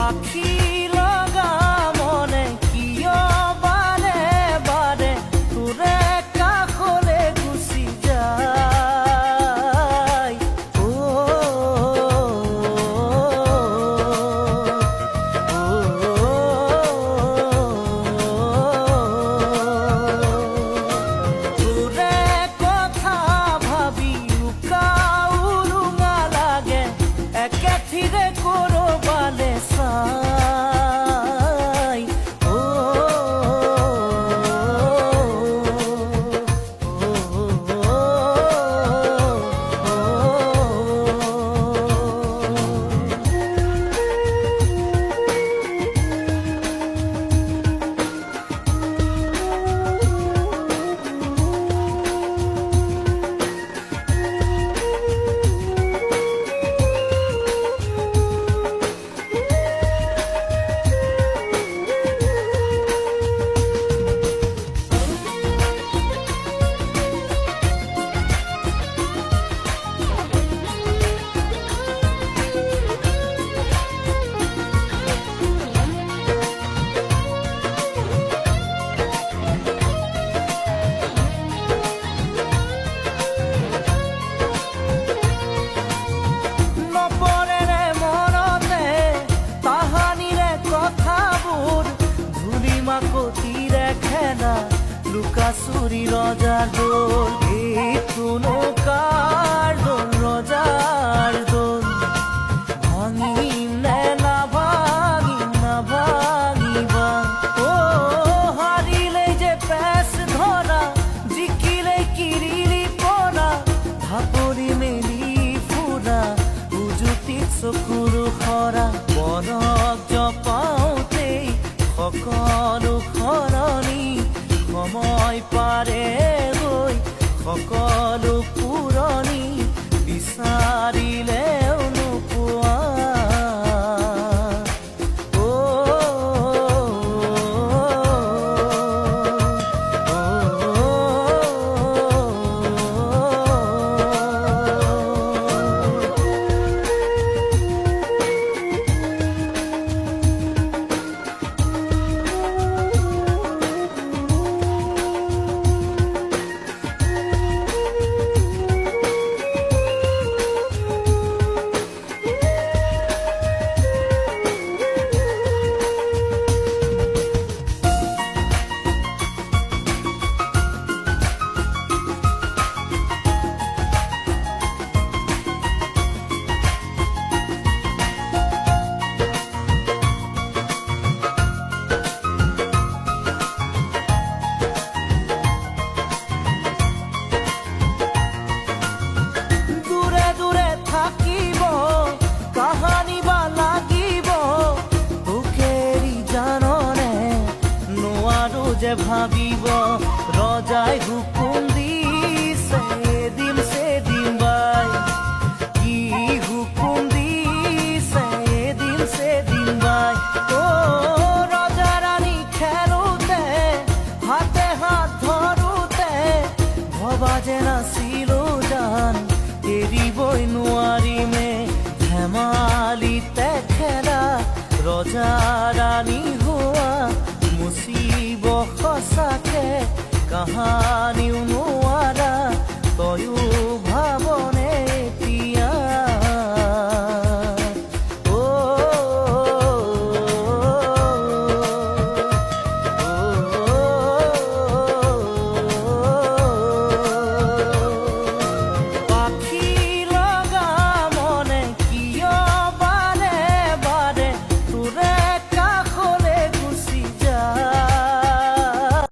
আখি লগা মনে কিয় বাৰে বাৰে তোৰে কাষলে গুচি যায়। তোৰে কথা ভাবি উকা উৰুঙা লাগে একেঠিৰে কৰবালে চাই। কতিরে খেলা লুকাচুরি রজার দোল, এইটো নৌকাৰ দোল রজার দোল। ভাঙিম নে নাভাঙিম নাভাঙিবা হারিলে যে পেচ ধরা জিকিলে কিরিলি পরা ভাপৰি মেলি ফুৰা উজুতিত চকুৰো খৰা বনক জপাওঁতেই সকলো সলনি সময় পাৰে গৈ সকলো পুৰণি বিচাৰিলেও নোপোৱা। যে ভাবিব রজাই হুকুম দিছে এদিন সেদিন বাই, কি হুকুম দিছে এদিন সেদিন বাই। রজা রানী খেলোতে হাতে হাত ধৰোতে ভবা যে নাছিল জান এৰিবই নোৱাৰিমে ধেমালিতে খেলা ৰজা ৰাণী হোৱা মুচিব সঁচাকে কাহানিও নোৱাৰা তয়ো ভাৱনা।